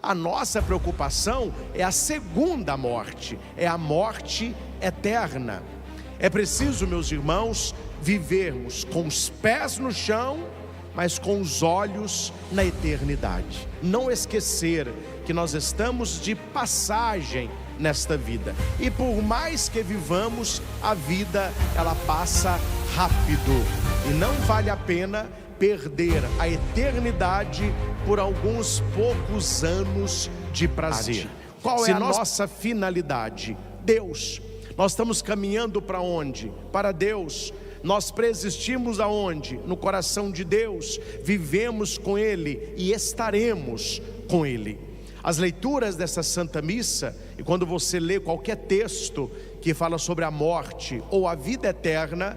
A nossa preocupação é a segunda morte, é a morte eterna. É preciso, meus irmãos, vivermos com os pés no chão, mas com os olhos na eternidade. Não esquecer que nós estamos de passagem nesta vida. E por mais que vivamos, a vida ela passa rápido. E não vale a pena perder a eternidade por alguns poucos anos de prazer. Qual é a nossa finalidade? Deus. Nós estamos caminhando para onde? Para Deus. Nós preexistimos aonde? No coração de Deus. Vivemos com Ele e estaremos com Ele. As leituras dessa Santa Missa, e quando você lê qualquer texto que fala sobre a morte ou a vida eterna,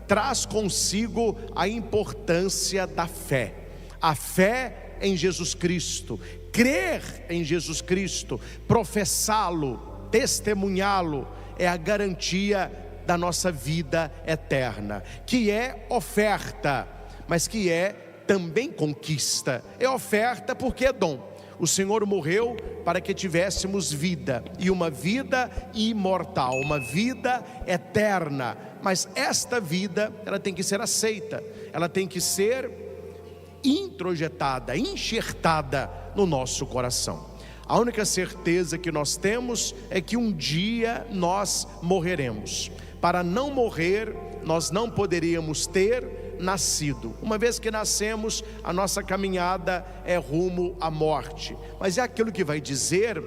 traz consigo a importância da fé. A fé em Jesus Cristo, crer em Jesus Cristo, professá-lo, testemunhá-lo, é a garantia da nossa vida eterna, que é oferta, mas que é também conquista. É oferta porque é dom. O Senhor morreu para que tivéssemos vida, e uma vida imortal, uma vida eterna. Mas esta vida, ela tem que ser aceita, ela tem que ser introjetada, enxertada no nosso coração. A única certeza que nós temos é que um dia nós morreremos. Para não morrer, nós não poderíamos ter nascido. Uma vez que nascemos, a nossa caminhada é rumo à morte. Mas é aquilo que vai dizer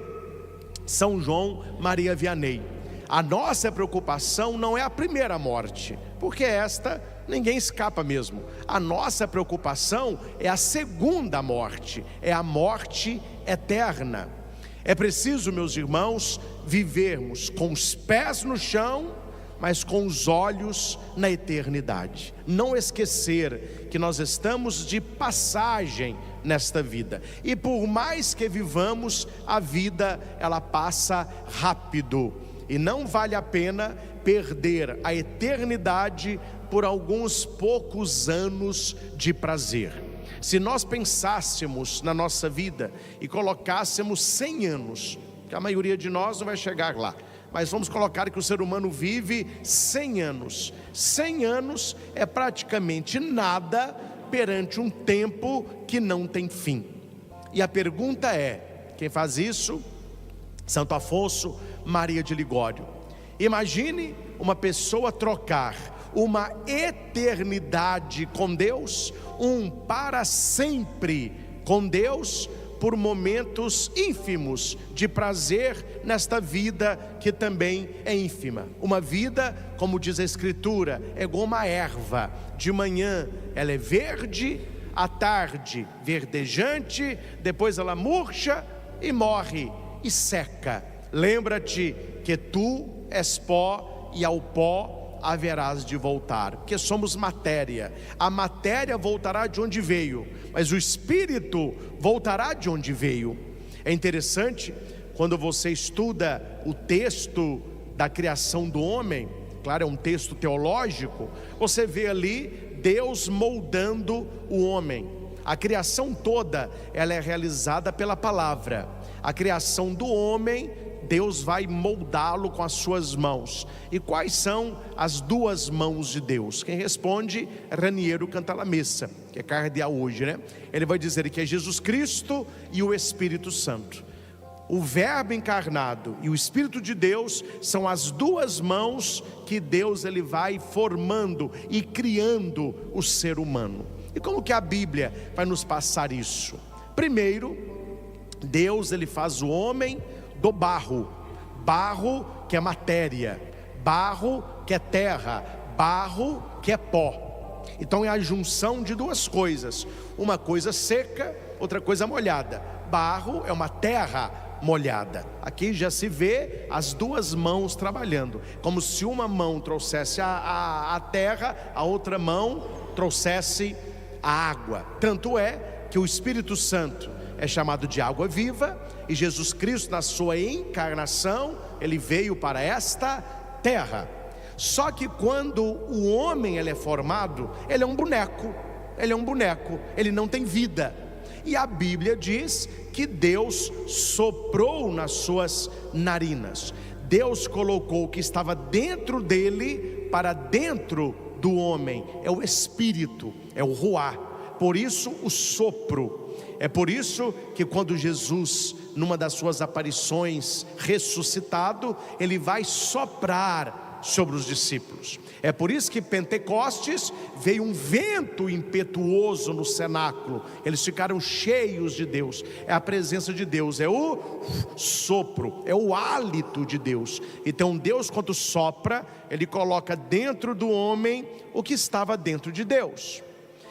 São João Maria Vianney: a nossa preocupação não é a primeira morte, porque esta ninguém escapa mesmo. A nossa preocupação é a segunda morte, é a morte eterna. É preciso, meus irmãos, vivermos com os pés no chão, mas com os olhos na eternidade. Não esquecer que nós estamos de passagem nesta vida. E por mais que vivamos, a vida ela passa rápido. E não vale a pena perder a eternidade por alguns poucos anos de prazer. Se nós pensássemos na nossa vida e colocássemos 100 anos, que a maioria de nós não vai chegar lá, mas vamos colocar que o ser humano vive 100 anos. 100 anos é praticamente nada perante um tempo que não tem fim. E a pergunta é, quem faz isso? Santo Afonso Maria de Ligório. Imagine uma pessoa trocar uma eternidade com Deus, um para sempre com Deus, por momentos ínfimos de prazer nesta vida que também é ínfima. Uma vida, como diz a Escritura, é como a erva. De manhã ela é verde, à tarde verdejante, depois ela murcha e morre e seca. Lembra-te que tu és pó e ao pó haverás de voltar, porque somos matéria. A matéria voltará de onde veio, mas o espírito voltará de onde veio. É interessante quando você estuda o texto da criação do homem, claro, é um texto teológico, você vê ali Deus moldando o homem. A criação toda, ela é realizada pela palavra. A criação do homem, Deus vai moldá-lo com as suas mãos. E quais são as duas mãos de Deus? Quem responde é Raniero Cantalamessa, que é cardeal hoje, né? Ele vai dizer que é Jesus Cristo e o Espírito Santo. O Verbo encarnado e o Espírito de Deus são as duas mãos que Deus ele vai formando e criando o ser humano. E como que a Bíblia vai nos passar isso? Primeiro, Deus ele faz o homem do barro, barro que é matéria, barro que é terra, barro que é pó. Então é a junção de duas coisas, uma coisa seca, outra coisa molhada. Barro é uma terra molhada. Aqui já se vê as duas mãos trabalhando, como se uma mão trouxesse a terra, a outra mão trouxesse a água. Tanto é que o Espírito Santo é chamado de água viva, e Jesus Cristo na sua encarnação, ele veio para esta terra. Só que quando o homem ele é formado, ele é um boneco, ele não tem vida. e a Bíblia diz que Deus soprou nas suas narinas. Deus colocou o que estava dentro dele para dentro do homem, é o Espírito, é o Ruá, por isso o sopro. É por isso que quando Jesus, numa das suas aparições, ressuscitado, ele vai soprar sobre os discípulos. É por isso que Pentecostes veio um vento impetuoso no cenáculo, eles ficaram cheios de Deus. É a presença de Deus, é o sopro, é o hálito de Deus. Então Deus, quando sopra, ele coloca dentro do homem o que estava dentro de Deus,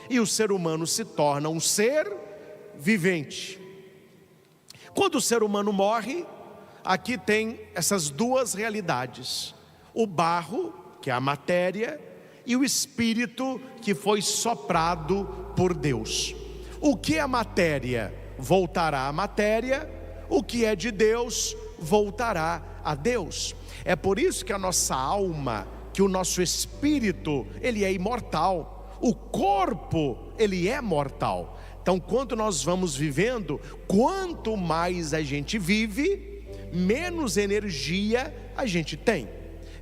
e o ser humano se torna um ser vivente. Quando o ser humano morre, aqui tem essas duas realidades: o barro, que é a matéria, e o espírito, que foi soprado por Deus. O que é matéria voltará à matéria, o que é de Deus voltará a Deus. É por isso que a nossa alma, que o nosso espírito, ele é imortal. O corpo, ele é mortal. Então, quando nós vamos vivendo, quanto mais a gente vive, menos energia a gente tem.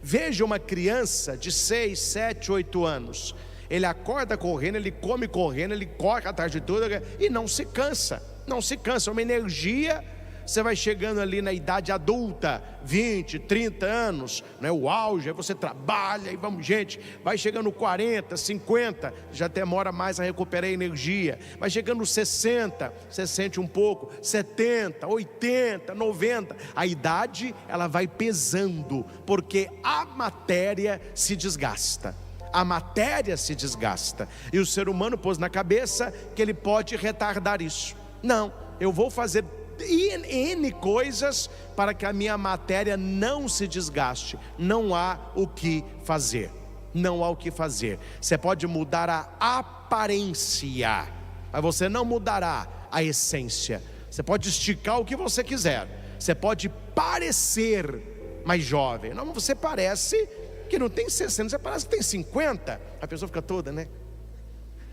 Veja uma criança de 6, 7, 8 anos. Ele acorda correndo, ele come correndo, ele corre a tarde toda e não se cansa. Não se cansa, é uma energia. Você vai chegando ali na idade adulta, 20, 30 anos, né, o auge, aí você trabalha e vamos, gente, vai chegando 40, 50, já demora mais a recuperar a energia. Vai chegando 60, você sente um pouco, 70, 80, 90, a idade ela vai pesando, porque a matéria se desgasta. A matéria se desgasta, e o ser humano pôs na cabeça que ele pode retardar isso. Não, eu vou fazer N coisas para que a minha matéria não se desgaste. Não há o que fazer. Não há o que fazer. Você pode mudar a aparência, mas você não mudará a essência. Você pode esticar o que você quiser, você pode parecer mais jovem. Não, você parece que não tem 60, você parece que tem 50. A pessoa fica toda, né?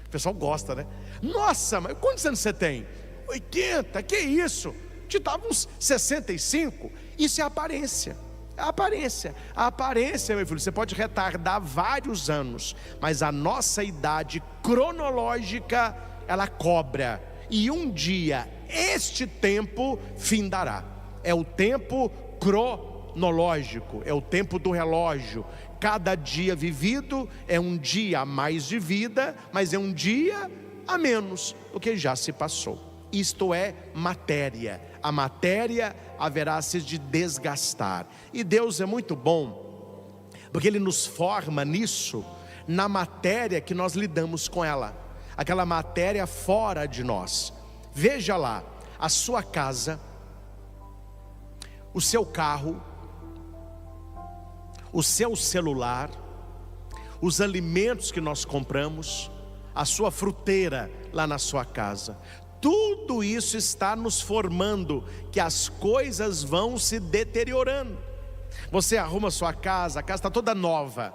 O pessoal gosta, né? Nossa, mas quantos anos você tem? 80, que isso? Te dava uns 65. Isso é aparência. É aparência. A aparência, meu filho, você pode retardar vários anos, mas a nossa idade cronológica, ela cobra. E um dia, este tempo findará. É o tempo cronológico, é o tempo do relógio. Cada dia vivido é um dia a mais de vida, mas é um dia a menos do que já se passou. Isto é matéria. A matéria haverá se de desgastar. E Deus é muito bom, porque Ele nos forma nisso, na matéria que nós lidamos com ela, aquela matéria fora de nós. Veja lá, a sua casa, o seu carro, o seu celular, os alimentos que nós compramos, a sua fruteira lá na sua casa. Tudo isso está nos formando, que as coisas vão se deteriorando. Você arruma sua casa, a casa está toda nova.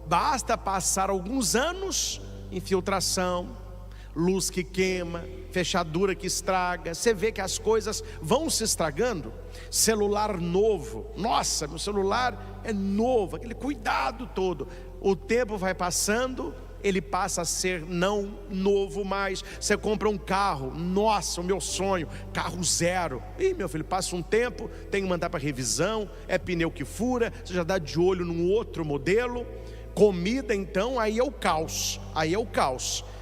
Basta passar alguns anos, infiltração, luz que queima, fechadura que estraga. Você vê que as coisas vão se estragando. Celular novo, nossa, meu celular é novo, aquele cuidado todo. O tempo vai passando, ele passa a ser não novo mais. Você compra um carro, nossa, o meu sonho, carro zero. Ih, meu filho, passa um tempo, tem que mandar para revisão, é pneu que fura, você já dá de olho num outro modelo. Comida então, aí é o caos,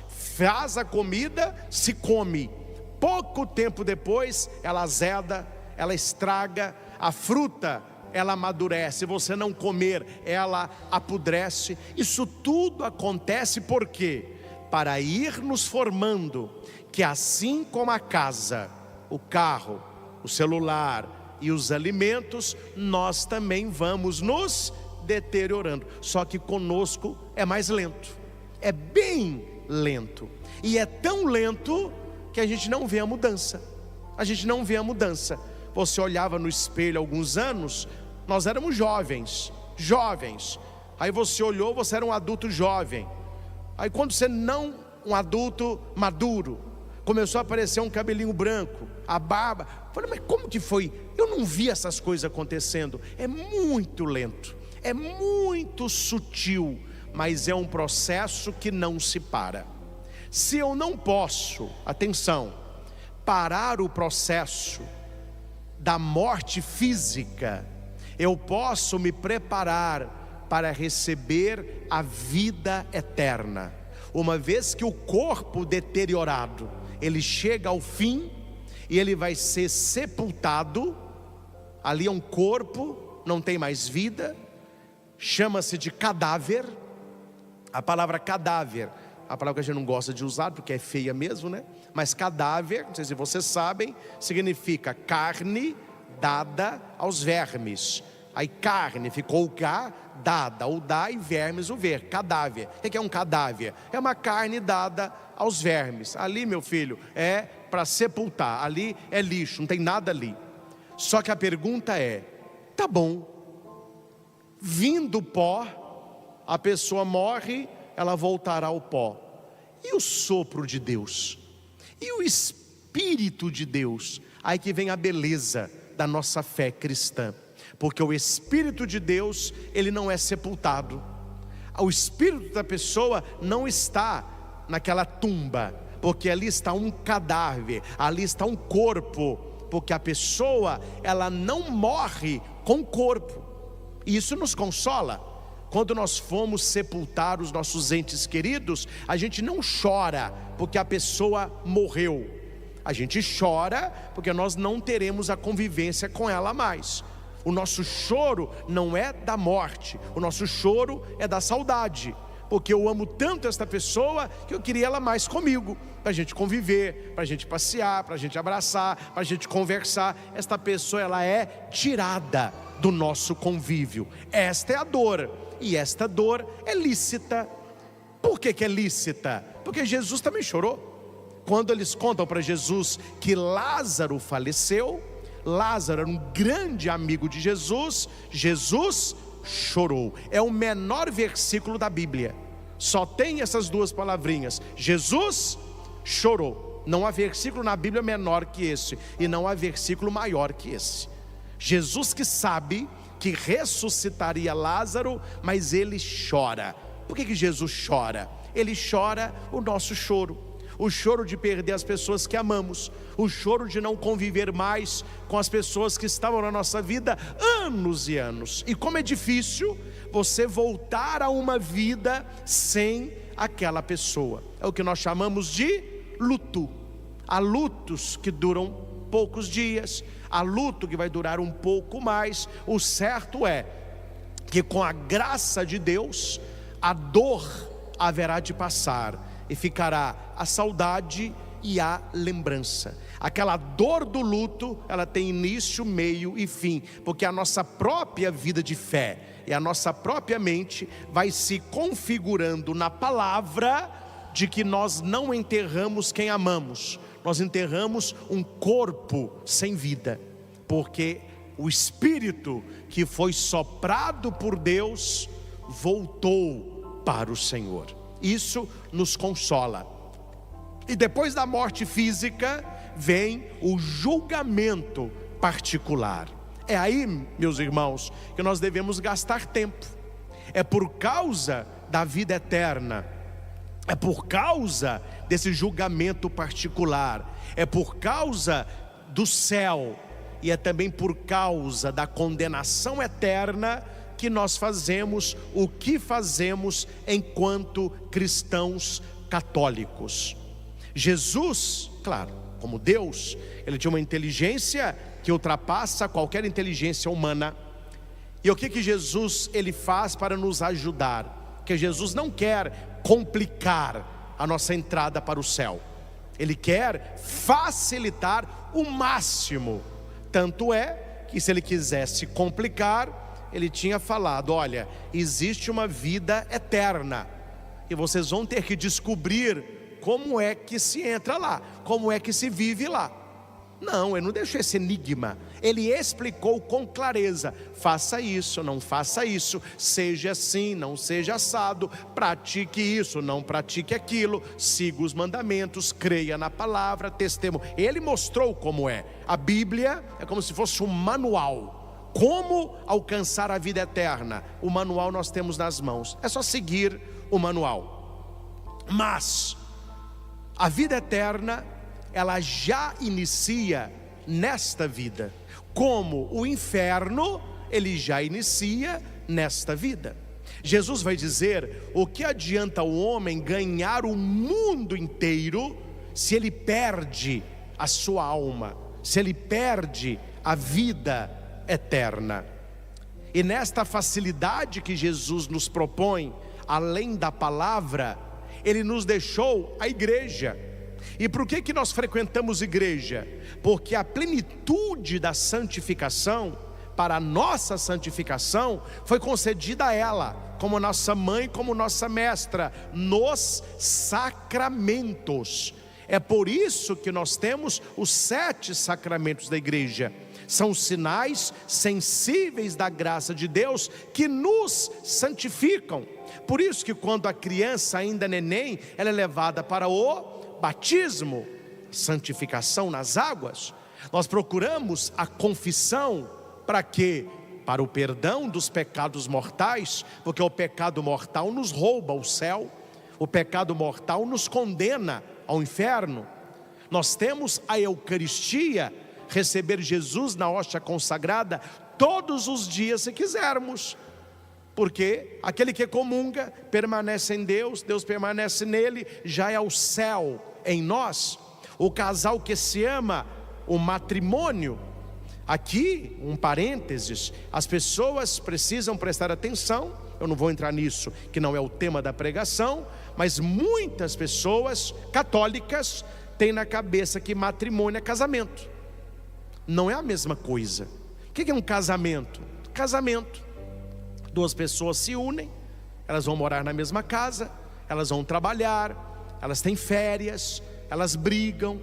Faz a comida, se come. Pouco tempo depois, ela azeda, ela estraga. A fruta, ela amadurece, se você não comer, ela apodrece. Isso tudo acontece por quê? Para ir nos formando, que assim como a casa, o carro, o celular e os alimentos, nós também vamos nos deteriorando. Só que conosco é mais lento, é bem lento. E é tão lento que a gente não vê a mudança. Você olhava no espelho há alguns anos, nós éramos jovens. Aí você olhou, você era um adulto jovem. Aí quando você não, um adulto maduro. começou a aparecer um cabelinho branco, a barba. Falei, mas como que foi? Eu não vi essas coisas acontecendo. É muito lento, é muito sutil, mas é um processo que não se para. Se eu não posso, atenção, parar o processo da morte física, eu posso me preparar para receber a vida eterna. Uma vez que o corpo deteriorado, ele chega ao fim e ele vai ser sepultado. Ali é um corpo, não tem mais vida, chama-se de cadáver. A palavra cadáver, a palavra que a gente não gosta de usar porque é feia mesmo, né? Mas cadáver, não sei se vocês sabem, significa carne dada aos vermes. Aí carne ficou o cá, dada, o dá, e vermes, o ver, cadáver. O que é um cadáver? É uma carne dada aos vermes. Ali, meu filho, é para sepultar. Ali é lixo, não tem nada ali. Só que a pergunta é, tá bom, vindo pó, a pessoa morre, ela voltará ao pó. E o sopro de Deus? E o Espírito de Deus? Aí que vem a beleza da nossa fé cristã. Porque o Espírito de Deus, ele não é sepultado. O Espírito da pessoa não está naquela tumba, porque ali está um cadáver, ali está um corpo. Porque a pessoa, ela não morre com o corpo. E isso nos consola. Quando nós fomos sepultar os nossos entes queridos, a gente não chora porque a pessoa morreu. A gente chora porque nós não teremos a convivência com ela mais. O nosso choro não é da morte, o nosso choro é da saudade. Porque eu amo tanto esta pessoa que eu queria ela mais comigo, para a gente conviver, para a gente passear, para a gente abraçar, para a gente conversar. Esta pessoa, ela é tirada do nosso convívio. Esta é a dor, e esta dor é lícita. Por que é lícita? Porque Jesus também chorou. Quando eles contam para Jesus que Lázaro faleceu, Lázaro era um grande amigo de Jesus, Jesus chorou. É o menor versículo da Bíblia, só tem essas duas palavrinhas: Jesus chorou. Não há versículo na Bíblia menor que esse, e não há versículo maior que esse. Jesus que sabe que ressuscitaria Lázaro, mas ele chora. Por que Jesus chora? Ele chora o nosso choro, o choro de perder as pessoas que amamos, o choro de não conviver mais com as pessoas que estavam na nossa vida anos e anos. E como é difícil você voltar a uma vida sem aquela pessoa. É o que nós chamamos de luto. Há lutos que duram poucos dias, há luto que vai durar um pouco mais. O certo é que com a graça de Deus, a dor haverá de passar e ficará a saudade e a lembrança. Aquela dor do luto, ela tem início, meio e fim, porque a nossa própria vida de fé e a nossa própria mente vai se configurando na palavra de que nós não enterramos quem amamos, nós enterramos um corpo sem vida, porque o Espírito que foi soprado por Deus voltou para o Senhor. Isso nos consola. E depois da morte física vem o julgamento particular. É aí, meus irmãos, que nós devemos gastar tempo. É por causa da vida eterna, é por causa desse julgamento particular, é por causa do céu, e é também por causa da condenação eterna que nós fazemos o que fazemos enquanto cristãos católicos. Jesus, claro, como Deus, ele tinha uma inteligência que ultrapassa qualquer inteligência humana. E o que Jesus ele faz para nos ajudar? Porque Jesus não quer complicar a nossa entrada para o céu, ele quer facilitar o máximo. Tanto é que se ele quisesse complicar, ele tinha falado: olha, existe uma vida eterna, e vocês vão ter que descobrir como é que se entra lá, como é que se vive lá. Não, ele não deixou esse enigma. Ele explicou com clareza: faça isso, não faça isso, seja assim, não seja assado, pratique isso, não pratique aquilo, siga os mandamentos, creia na palavra, testemunho. Ele mostrou como é. A Bíblia é como se fosse um manual. Como alcançar a vida eterna? O manual nós temos nas mãos, é só seguir o manual. Mas a vida eterna, ela já inicia nesta vida, como o inferno, ele já inicia nesta vida. Jesus vai dizer: o que adianta o homem ganhar o mundo inteiro, se ele perde a sua alma, se ele perde a vida eterna? E nesta facilidade que Jesus nos propõe, além da palavra, ele nos deixou a igreja. E por que nós frequentamos igreja? Porque a plenitude da santificação, para a nossa santificação, foi concedida a ela, como nossa mãe, como nossa mestra, nos sacramentos. É por isso que nós temos os 7 sacramentos da igreja. São sinais sensíveis da graça de Deus que nos santificam. Por isso que quando a criança ainda é neném, ela é levada para o batismo, santificação nas águas. Nós procuramos a confissão para quê? Para o perdão dos pecados mortais, porque o pecado mortal nos rouba o céu, o pecado mortal nos condena ao inferno. Nós temos a Eucaristia, receber Jesus na hóstia consagrada todos os dias se quisermos, porque aquele que comunga permanece em Deus, Deus permanece nele, já é o céu em nós. O casal que se ama, o matrimônio. Aqui, um parênteses, as pessoas precisam prestar atenção. Eu não vou entrar nisso, que não é o tema da pregação, mas muitas pessoas católicas têm na cabeça que matrimônio é casamento. Não é a mesma coisa. O que é um casamento? Casamento: 2 pessoas se unem, elas vão morar na mesma casa, elas vão trabalhar, elas têm férias, elas brigam,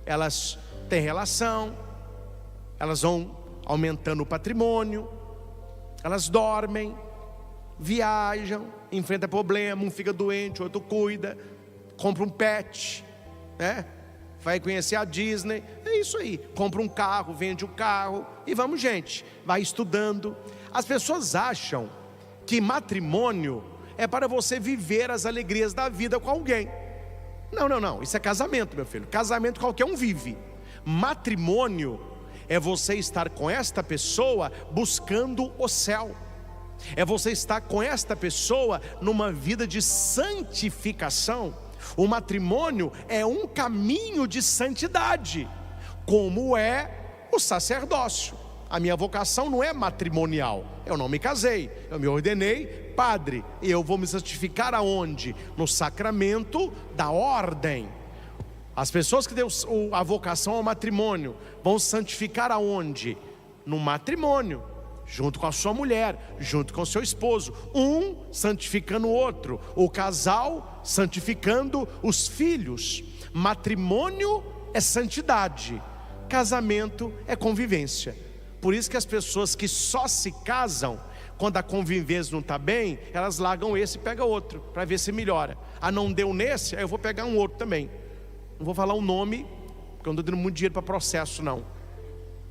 elas têm relação, elas vão aumentando o patrimônio, elas dormem, viajam, enfrentam problema, um fica doente, o outro cuida, compra um pet, né? Vai conhecer a Disney, é isso aí, compra um carro, vende o carro, e vamos gente, vai estudando. As pessoas acham que matrimônio é para você viver as alegrias da vida com alguém. Não, isso é casamento, meu filho. Casamento qualquer um vive. Matrimônio é você estar com esta pessoa buscando o céu, é você estar com esta pessoa numa vida de santificação. O matrimônio é um caminho de santidade, como é o sacerdócio. A minha vocação não é matrimonial, eu não me casei, eu me ordenei padre, e eu vou me santificar aonde? No sacramento da ordem. As pessoas que deu a vocação ao matrimônio vão santificar aonde? No matrimônio, junto com a sua mulher, junto com o seu esposo, um santificando o outro, o casal santificando os filhos. Matrimônio é santidade, casamento é convivência. Por isso que as pessoas que só se casam, quando a convivência não está bem, elas largam esse e pegam outro, para ver se melhora. Ah, não deu nesse, aí eu vou pegar um outro também. Não vou falar o nome, porque eu não estou dando muito dinheiro para processo não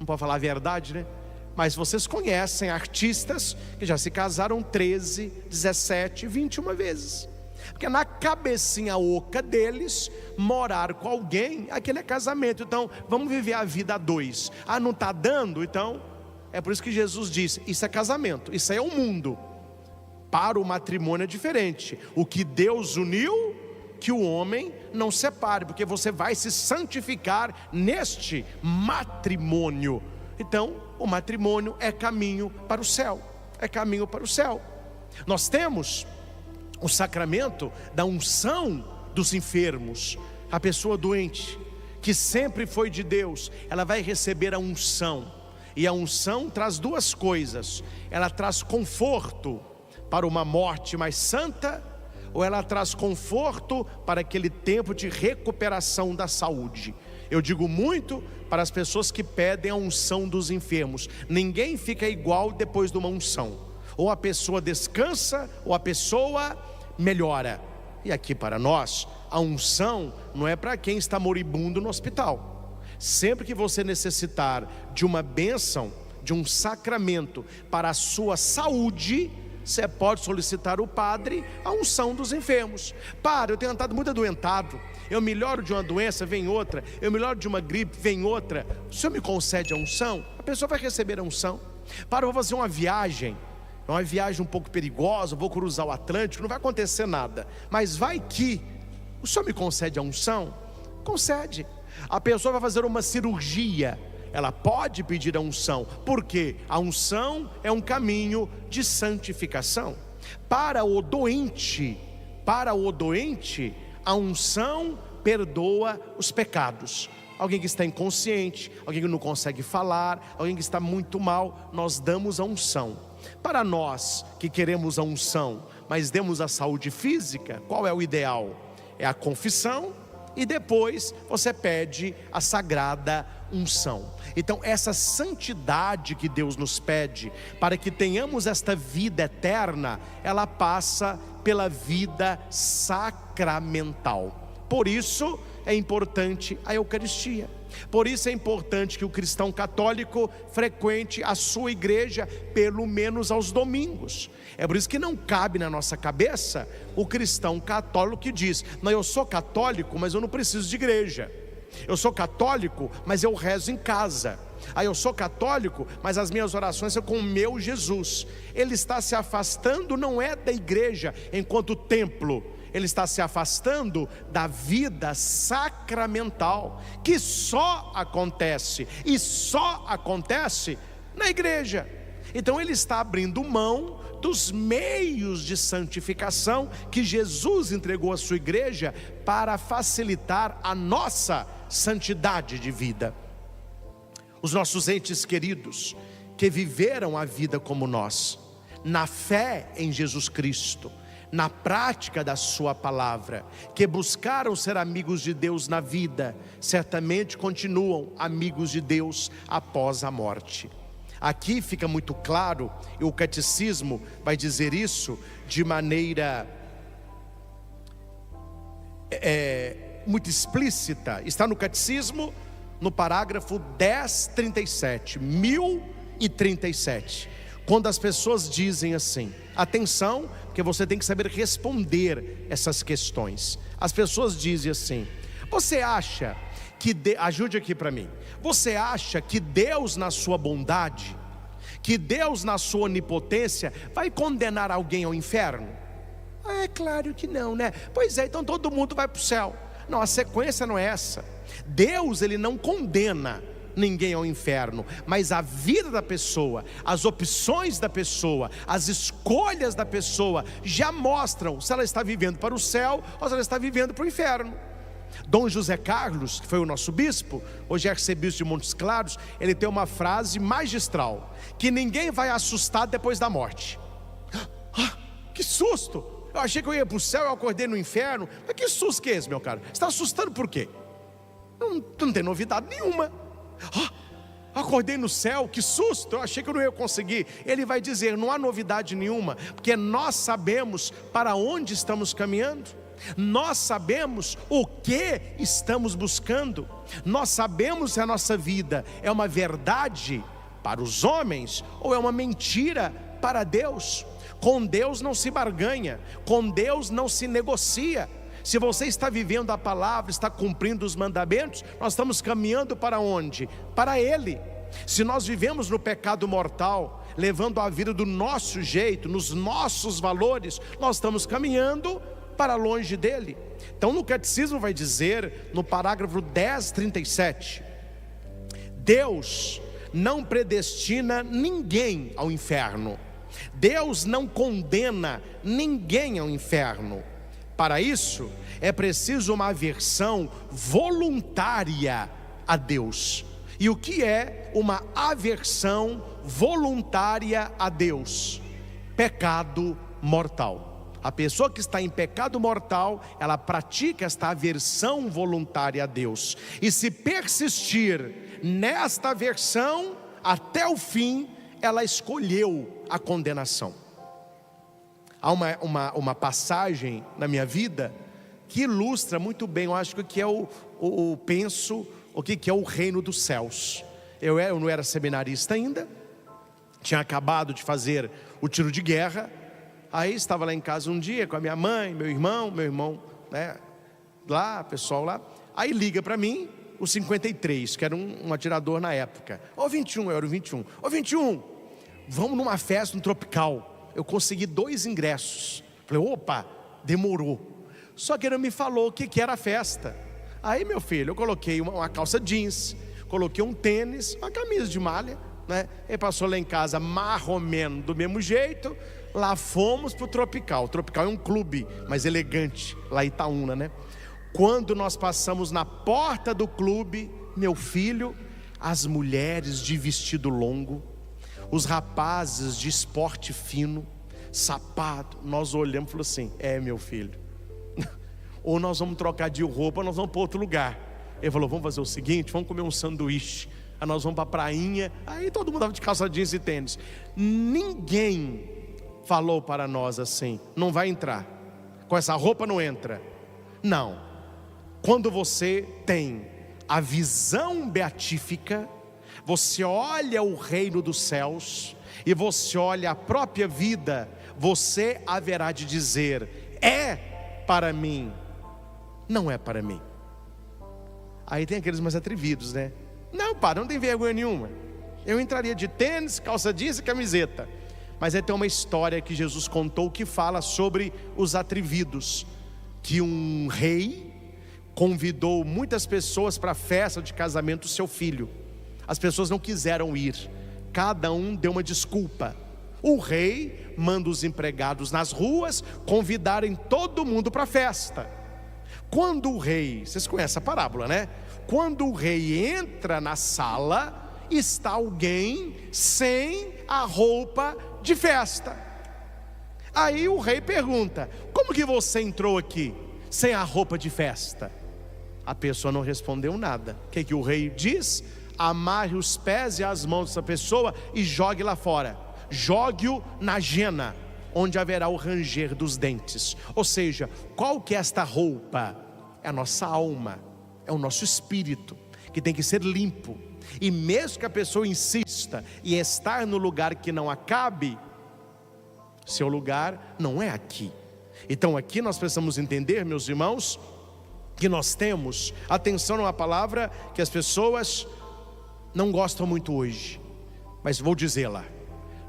pode falar a verdade, né? Mas vocês conhecem artistas que já se casaram 13, 17, 21 vezes. Porque na cabecinha oca deles, morar com alguém, aquele é casamento. Então, vamos viver a vida a 2. Ah, não está dando? Então, é por isso que Jesus disse, isso é casamento, isso aí é o mundo. Para o matrimônio é diferente. O que Deus uniu, que o homem não separe, porque você vai se santificar neste matrimônio. Então, o matrimônio é caminho para o céu, é caminho para o céu. Nós temos o sacramento da unção dos enfermos. A pessoa doente, que sempre foi de Deus, ela vai receber a unção. E a unção traz 2 coisas. Ela traz conforto para uma morte mais santa, ou ela traz conforto para aquele tempo de recuperação da saúde. Eu digo muito para as pessoas que pedem a unção dos enfermos. Ninguém fica igual depois de uma unção. Ou a pessoa descansa, ou a pessoa melhora. E aqui para nós, a unção não é para quem está moribundo no hospital. Sempre que você necessitar de uma bênção, de um sacramento para a sua saúde, você pode solicitar ao padre a unção dos enfermos. Padre, eu tenho estado muito adoentado, eu melhoro de uma doença, vem outra, eu melhoro de uma gripe, vem outra, o senhor me concede a unção? A pessoa vai receber a unção. Padre, eu vou fazer uma viagem, é uma viagem um pouco perigosa, vou cruzar o Atlântico, não vai acontecer nada, mas vai que o senhor me concede a unção? Concede. A pessoa vai fazer uma cirurgia, ela pode pedir a unção, porque a unção é um caminho de santificação. Para o doente, a unção perdoa os pecados. Alguém que está inconsciente, alguém que não consegue falar, alguém que está muito mal, nós damos a unção. Para nós que queremos a unção, mas demos a saúde física, qual é o ideal? É a confissão e depois você pede a sagrada unção. Então essa santidade que Deus nos pede para que tenhamos esta vida eterna, ela passa pela vida sacramental. Por isso é importante a Eucaristia. Por isso é importante que o cristão católico frequente a sua igreja pelo menos aos domingos. É por isso que não cabe na nossa cabeça o cristão católico que diz: não, eu sou católico, mas eu não preciso de igreja. Eu sou católico, mas eu rezo em casa. Eu sou católico, mas as minhas orações são com o meu Jesus. Ele está se afastando, não é da igreja enquanto templo, ele está se afastando da vida sacramental, que só acontece na igreja. Então ele está abrindo mão dos meios de santificação que Jesus entregou à sua igreja para facilitar a nossa santidade de vida. Os nossos entes queridos que viveram a vida como nós, na fé em Jesus Cristo, na prática da sua palavra, que buscaram ser amigos de Deus na vida, certamente continuam amigos de Deus após a morte. Aqui fica muito claro, e o catecismo vai dizer isso de maneira muito explícita. Está no catecismo, no parágrafo 1037, 1037, quando as pessoas dizem assim, atenção, porque você tem que saber responder essas questões. As pessoas dizem assim: você acha que ajude aqui para mim, você acha que Deus na sua bondade, que Deus na sua onipotência vai condenar alguém ao inferno? É claro que não, né? Pois é, então todo mundo vai para o céu. Não, a sequência não é essa. Deus, ele não condena ninguém ao inferno, mas a vida da pessoa, as opções da pessoa, as escolhas da pessoa já mostram se ela está vivendo para o céu ou se ela está vivendo para o inferno. Dom José Carlos, que foi o nosso bispo, hoje é arcebispo de Montes Claros, ele tem uma frase magistral: que ninguém vai assustar depois da morte. Que susto! Eu achei que eu ia para o céu, eu acordei no inferno. Mas que susto que é esse, meu caro? Você está assustando por quê? Não tem novidade nenhuma. Acordei no céu, que susto, eu achei que eu não ia conseguir. Ele vai dizer: não há novidade nenhuma, porque nós sabemos para onde estamos caminhando, nós sabemos o que estamos buscando, nós sabemos se a nossa vida é uma verdade para os homens ou é uma mentira para Deus. Com Deus não se barganha, com Deus não se negocia. Se você está vivendo a palavra, está cumprindo os mandamentos, nós estamos caminhando para onde? Para Ele. Se nós vivemos no pecado mortal, levando a vida do nosso jeito, nos nossos valores, nós estamos caminhando para longe dele. Então no catecismo vai dizer, no parágrafo 1037, Deus não predestina ninguém ao inferno. Deus não condena ninguém ao inferno. Para isso, é preciso uma aversão voluntária a Deus. E o que é uma aversão voluntária a Deus? Pecado mortal. A pessoa que está em pecado mortal, ela pratica esta aversão voluntária a Deus. E se persistir nesta versão, até o fim, ela escolheu a condenação. Há uma passagem na minha vida que ilustra muito bem, eu acho que é o que é o reino dos céus. Eu não era seminarista ainda, tinha acabado de fazer o tiro de guerra. Aí estava lá em casa um dia com a minha mãe, meu irmão, né, lá, pessoal lá. Aí liga para mim o 53, que era um atirador na época. Ô 21, eu era o 21. Ô 21, vamos numa festa no Tropical. Eu consegui 2 ingressos. Falei, opa, demorou. Só que ele me falou o que era a festa. Aí, meu filho, eu coloquei uma calça jeans, coloquei um tênis, uma camisa de malha, né? Ele passou lá em casa marromeno do mesmo jeito. Lá fomos pro Tropical. O Tropical é um clube mais elegante, lá em Itaúna, né? Quando nós passamos na porta do clube, meu filho, as mulheres de vestido longo, os rapazes de esporte fino, sapato, nós olhamos e falamos assim, meu filho, ou nós vamos trocar de roupa, ou nós vamos para outro lugar. Ele falou, vamos fazer o seguinte, vamos comer um sanduíche. Aí nós vamos para a prainha. Aí todo mundo estava de calça jeans e tênis. Ninguém falou para nós assim, não vai entrar, com essa roupa não entra. Não, quando você tem a visão beatífica, você olha o reino dos céus e você olha a própria vida, você haverá de dizer, é para mim, não é para mim. Aí tem aqueles mais atrevidos, né? Não, não tem vergonha nenhuma, eu entraria de tênis, calça jeans e camiseta. Mas aí tem uma história que Jesus contou que fala sobre os atrevidos, que um rei convidou muitas pessoas para a festa de casamento do seu filho. As pessoas não quiseram ir, cada um deu uma desculpa. O rei manda os empregados nas ruas convidarem todo mundo para a festa. Quando o rei, vocês conhecem a parábola, né? Quando o rei entra na sala, está alguém sem a roupa de festa. Aí o rei pergunta, como que você entrou aqui sem a roupa de festa? A pessoa não respondeu nada. O que o rei diz? Amarre os pés e as mãos dessa pessoa e jogue lá fora. Jogue-o na jena, onde haverá o ranger dos dentes. Ou seja, qual que é esta roupa? É a nossa alma, é o nosso espírito, que tem que ser limpo. E mesmo que a pessoa insista em estar no lugar que não a cabe, seu lugar não é aqui. Então aqui nós precisamos entender, meus irmãos, que nós temos, atenção, numa palavra que as pessoas não gostam muito hoje, mas vou dizê-la.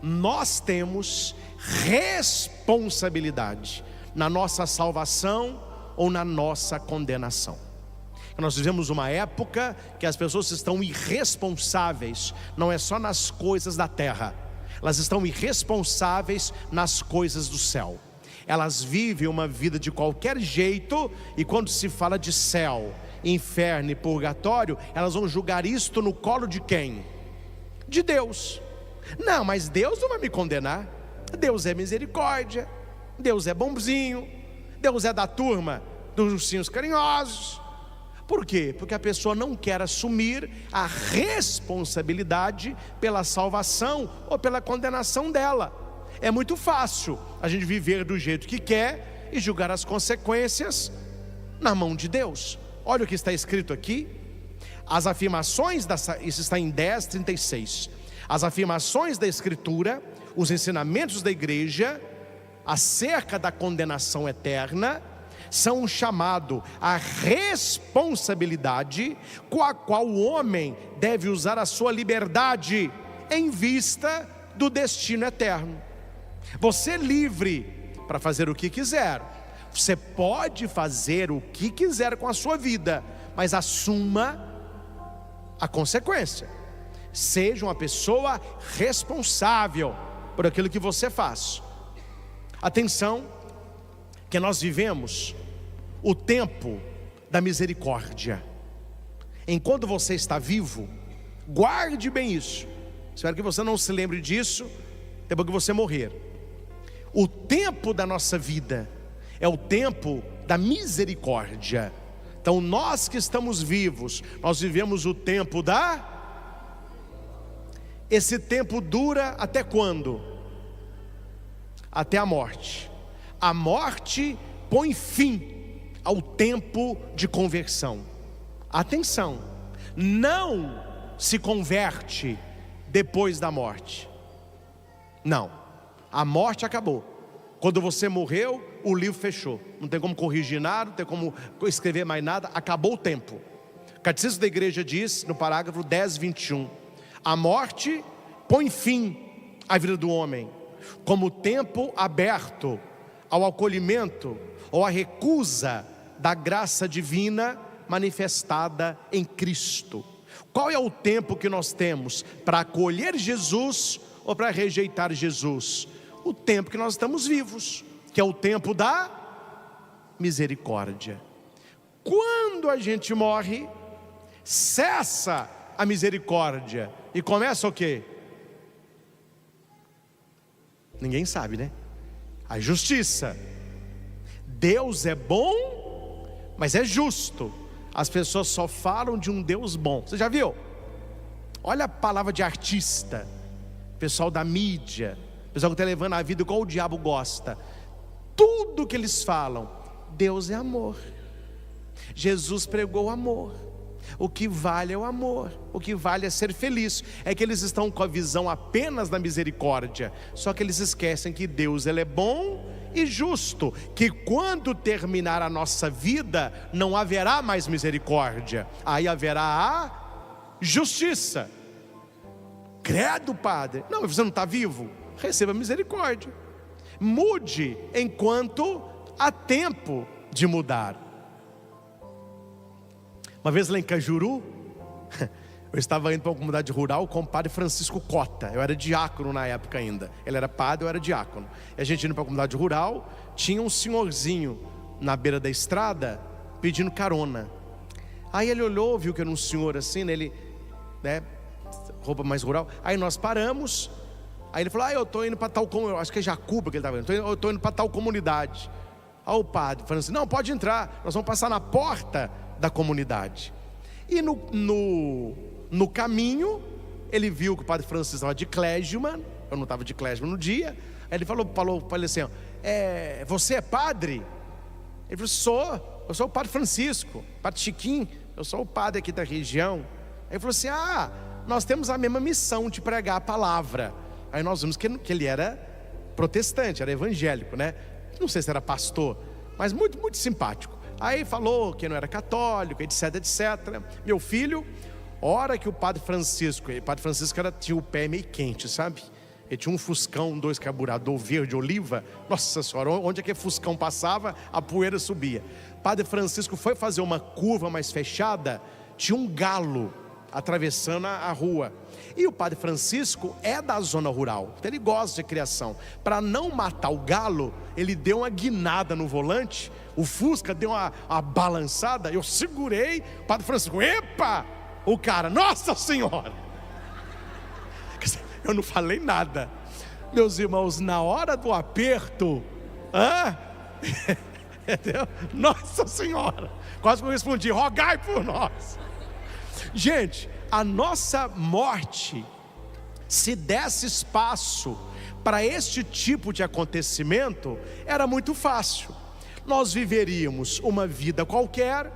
Nós temos responsabilidade na nossa salvação ou na nossa condenação. Nós vivemos uma época que as pessoas estão irresponsáveis, não é só nas coisas da terra, elas estão irresponsáveis nas coisas do céu. Elas vivem uma vida de qualquer jeito, e quando se fala de céu, inferno e purgatório, elas vão julgar isto no colo de quem? De Deus. Não, mas Deus não vai me condenar. Deus é misericórdia, Deus é bonzinho, Deus é da turma dos ursinhos carinhosos. Por quê? Porque a pessoa não quer assumir a responsabilidade pela salvação ou pela condenação dela. É muito fácil a gente viver do jeito que quer e julgar as consequências na mão de Deus. Olha o que está escrito aqui. As afirmações, isso está em 10:36. As afirmações da Escritura, os ensinamentos da igreja acerca da condenação eterna, são um chamado à responsabilidade com a qual o homem deve usar a sua liberdade em vista do destino eterno. Você é livre para fazer o que quiser, você pode fazer o que quiser com a sua vida, mas assuma a consequência. Seja uma pessoa responsável por aquilo que você faz. Atenção, que nós vivemos o tempo da misericórdia. Enquanto você está vivo, guarde bem isso. Espero que você não se lembre disso depois que você morrer. O tempo da nossa vida é o tempo da misericórdia. Então nós que estamos vivos, nós vivemos o tempo da Esse tempo dura até quando? Até a morte. A morte põe fim ao tempo de conversão. Atenção, não se converte depois da morte. Não, a morte acabou. Quando você morreu, o livro fechou. Não tem como corrigir nada, não tem como escrever mais nada. Acabou o tempo. O Catecismo da Igreja diz, no parágrafo 10:21, a morte põe fim à vida do homem, como tempo aberto ao acolhimento ou à recusa da graça divina manifestada em Cristo. Qual é o tempo que nós temos para acolher Jesus ou para rejeitar Jesus? O tempo que nós estamos vivos, que é o tempo da misericórdia. Quando a gente morre, cessa a misericórdia e começa o quê? Ninguém sabe, né? A justiça. Deus é bom, mas é justo. As pessoas só falam de um Deus bom. Você já viu? Olha a palavra de artista, pessoal da mídia, pessoal que está levando a vida igual o diabo gosta. Tudo que eles falam, Deus é amor. Jesus pregou amor. O que vale é o amor, o que vale é ser feliz. É que eles estão com a visão apenas da misericórdia. Só que eles esquecem que Deus, Ele é bom e justo, que quando terminar a nossa vida não haverá mais misericórdia, aí haverá a justiça. Credo, padre, não, você não está vivo? Receba misericórdia. Mude enquanto há tempo de mudar. Uma vez lá em Cajuru, eu estava indo para uma comunidade rural com o padre Francisco Cota. Eu era diácono na época ainda. Ele era padre, eu era diácono. E a gente indo para a comunidade rural, tinha um senhorzinho na beira da estrada pedindo carona. Aí ele olhou, viu que era um senhor assim, ele, né, roupa mais rural. Aí nós paramos. Aí ele falou, eu estou indo para tal comunidade. Acho que é Jacuba que ele estava indo. Eu estou indo para tal comunidade. Aí o padre falando assim, não, pode entrar, nós vamos passar na porta da comunidade. E no caminho, ele viu que o padre Francisco estava de clergyman. Eu não estava de clergyman no dia. Aí ele falou para ele assim, você é padre? Ele falou, eu sou o padre Francisco, padre Chiquinho, eu sou o padre aqui da região. Aí ele falou assim, nós temos a mesma missão de pregar a palavra. Aí nós vimos que ele era protestante, era evangélico, né? Não sei se era pastor, mas muito, muito simpático. Aí falou que não era católico, etc, etc. Meu filho, hora que o padre Francisco tinha o pé meio quente, sabe? Ele tinha um Fuscão, 2 carburador verde oliva. Nossa senhora, onde aquele Fuscão passava, a poeira subia. Padre Francisco foi fazer uma curva mais fechada, tinha um galo atravessando a rua. E o padre Francisco é da zona rural, então ele gosta de criação. Para não matar o galo, ele deu uma guinada no volante. O Fusca deu uma balançada. Eu segurei, o padre Francisco, epa! O cara, nossa senhora! Eu não falei nada. Meus irmãos, na hora do aperto, entendeu? Nossa senhora! Quase que eu respondi, rogai por nós. Gente, a nossa morte, se desse espaço para este tipo de acontecimento, era muito fácil. Nós viveríamos uma vida qualquer,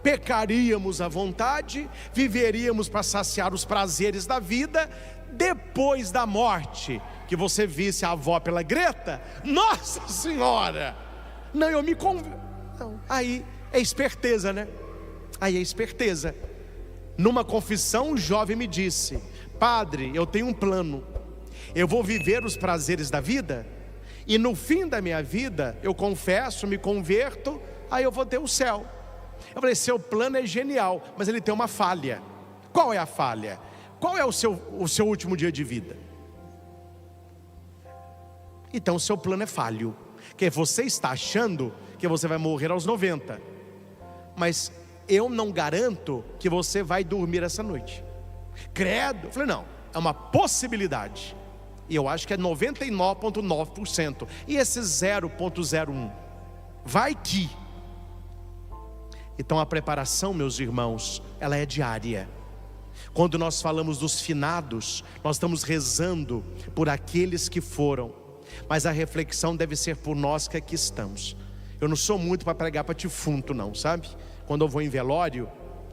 pecaríamos à vontade, viveríamos para saciar os prazeres da vida. Depois da morte, que você visse a avó pela Greta, nossa senhora, não, eu me não, aí é esperteza, né? Aí é esperteza. Numa confissão, um jovem me disse, padre, eu tenho um plano, eu vou viver os prazeres da vida, e no fim da minha vida, eu confesso, me converto, aí eu vou ter o céu. Eu falei, seu plano é genial, mas ele tem uma falha. Qual é a falha? Qual é o seu último dia de vida? Então o seu plano é falho, que você está achando que você vai morrer aos 90, mas eu não garanto que você vai dormir essa noite. Credo. Eu falei, não, é uma possibilidade. E eu acho que é 99,9%. E esse 0,01? Vai que. Então a preparação, meus irmãos, ela é diária. Quando nós falamos dos finados, nós estamos rezando por aqueles que foram, mas a reflexão deve ser por nós que aqui estamos. Eu não sou muito para pregar para defunto não, sabe? Quando eu vou em velório,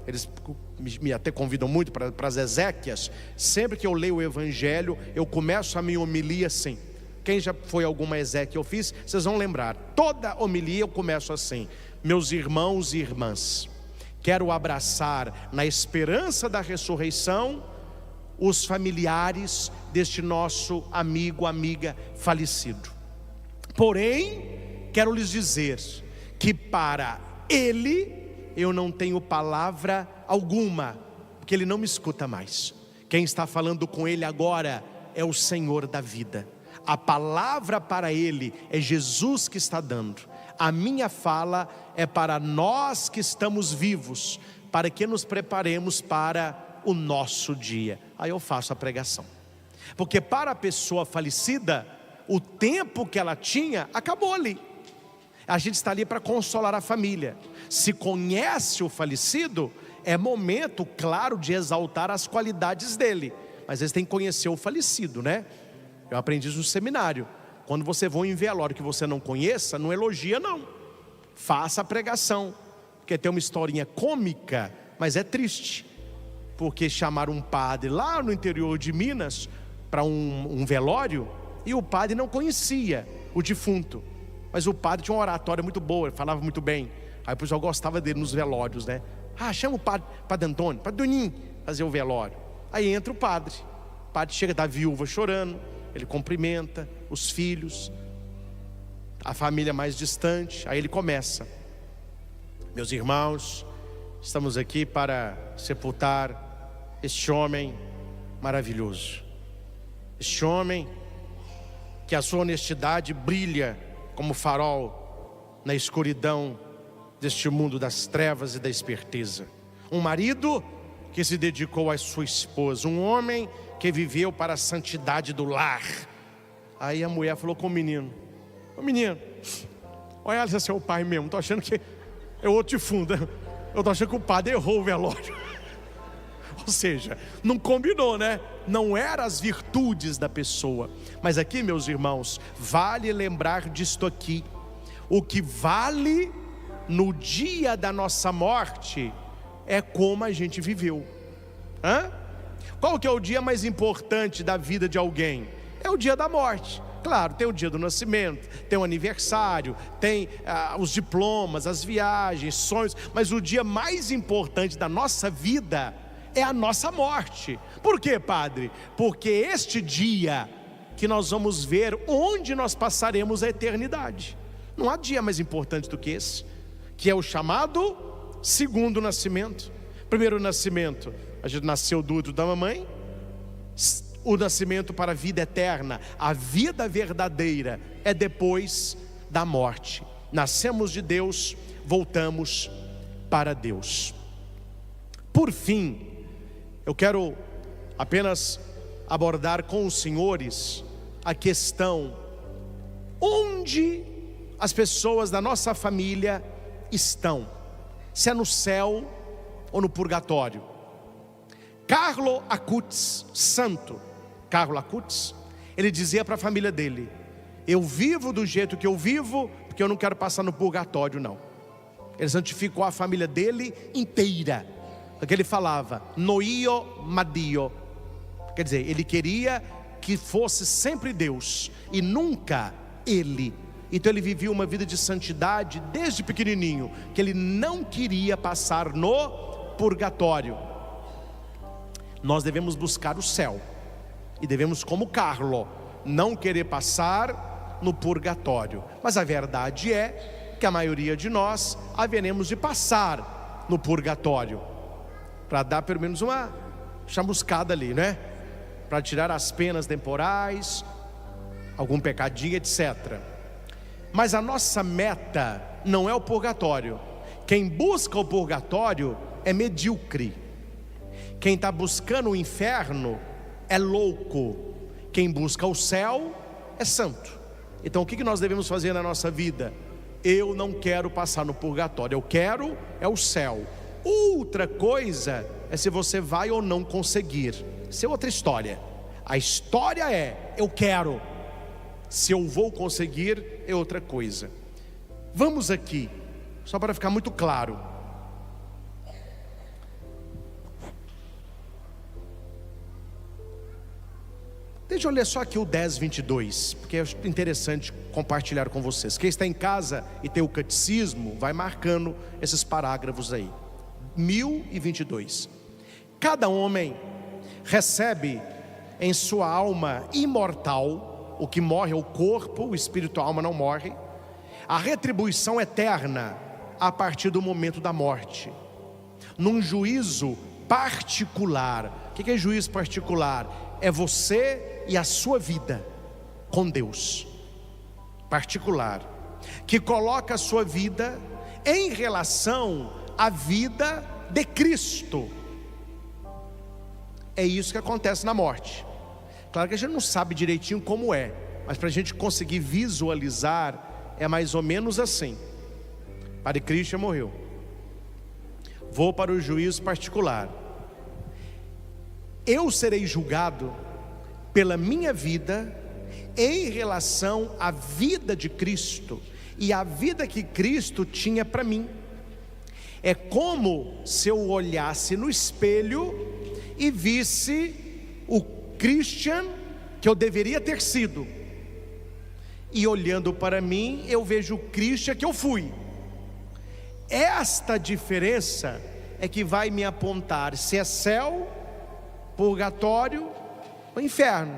eles me até convidam muito para as exéquias. Sempre que eu leio o evangelho, eu começo a minha homilia assim. Quem já foi a alguma exéquia eu fiz, vocês vão lembrar. Toda homilia eu começo assim: meus irmãos e irmãs, quero abraçar na esperança da ressurreição os familiares deste nosso amigo, amiga falecido. Porém, quero lhes dizer que para ele eu não tenho palavra alguma, porque ele não me escuta mais. Quem está falando com ele agora é o Senhor da vida. A palavra para ele é Jesus que está dando. A minha fala é para nós que estamos vivos, para que nos preparemos para o nosso dia. Aí eu faço a pregação. Porque para a pessoa falecida, o tempo que ela tinha acabou ali. A gente está ali para consolar a família. Se conhece o falecido, é momento, claro, de exaltar as qualidades dele. Mas eles têm que conhecer o falecido, né? Eu aprendi isso no seminário. Quando você for em velório que você não conheça, não elogia não. Faça a pregação. Porque tem uma historinha cômica, mas é triste. Porque chamaram um padre lá no interior de Minas para um velório, e o padre não conhecia o defunto. Mas o padre tinha uma oratória muito boa, ele falava muito bem. Aí o pessoal gostava dele nos velórios, né? Chama o padre Antônio, padre Doninho, fazer o velório. Aí entra o padre chega da viúva chorando, ele cumprimenta os filhos, a família mais distante. Aí ele começa: meus irmãos, estamos aqui para sepultar este homem maravilhoso, este homem que a sua honestidade brilha como farol na escuridão deste mundo das trevas e da esperteza. Um marido que se dedicou à sua esposa, um homem que viveu para a santidade do lar. Aí a mulher falou com o menino: ô menino, olha, esse é seu pai mesmo, estou achando que é outro defunto, eu estou achando que o padre errou o velório. Ou seja, não combinou, né? Não eram as virtudes da pessoa. Mas aqui, meus irmãos, vale lembrar disto aqui: o que vale no dia da nossa morte é como a gente viveu. Qual que é o dia mais importante da vida de alguém? É o dia da morte. Claro, tem o dia do nascimento, tem o aniversário, tem os diplomas, as viagens, sonhos. Mas o dia mais importante da nossa vida é a nossa morte. Por quê, padre? Porque este dia que nós vamos ver onde nós passaremos a eternidade. Não há dia mais importante do que esse, que é o chamado segundo nascimento. Primeiro nascimento, a gente nasceu do útero da mamãe. O nascimento para a vida eterna, a vida verdadeira, é depois da morte. Nascemos de Deus, voltamos para Deus. Por fim, eu quero apenas abordar com os senhores a questão: onde as pessoas da nossa família estão? Se é no céu ou no purgatório? Carlo Acutis, santo Carlo Acutis, ele dizia para a família dele: eu vivo do jeito que eu vivo, porque eu não quero passar no purgatório não. Ele santificou a família dele inteira, porque ele falava noio madio, quer dizer, ele queria que fosse sempre Deus e nunca ele. Então ele vivia uma vida de santidade desde pequenininho, que ele não queria passar no purgatório. Nós devemos buscar o céu e devemos, como Carlo, não querer passar no purgatório. Mas a verdade é que a maioria de nós haveremos de passar no purgatório, para dar pelo menos uma chamuscada ali, né? Para tirar as penas temporais, algum pecadinho, etc. Mas a nossa meta não é o purgatório. Quem busca o purgatório é medíocre. Quem está buscando o inferno é louco. Quem busca o céu é santo. Então o que nós devemos fazer na nossa vida? Eu não quero passar no purgatório, eu quero é o céu. Outra coisa é se você vai ou não conseguir. Isso é outra história. A história é: eu quero. Se eu vou conseguir é outra coisa. Vamos aqui, só para ficar muito claro. Deixa eu ler só aqui o 10:22, porque é interessante compartilhar com vocês. Quem está em casa e tem o catecismo, vai marcando esses parágrafos aí. 1022. Cada homem recebe em sua alma imortal, o que morre é o corpo, o espírito, a alma não morre, a retribuição eterna a partir do momento da morte, num juízo particular. O que é juízo particular? É você e a sua vida com Deus, particular, que coloca a sua vida em relação à vida de Cristo. É isso que acontece na morte. Claro que a gente não sabe direitinho como é, mas para a gente conseguir visualizar, é mais ou menos assim. Padre Christian morreu, vou para o juízo particular. Eu serei julgado pela minha vida em relação à vida de Cristo e a vida que Cristo tinha para mim. É como se eu olhasse no espelho e visse o Christian que eu deveria ter sido, e olhando para mim eu vejo o Christian que eu fui. Esta diferença é que vai me apontar se é céu, purgatório ou inferno.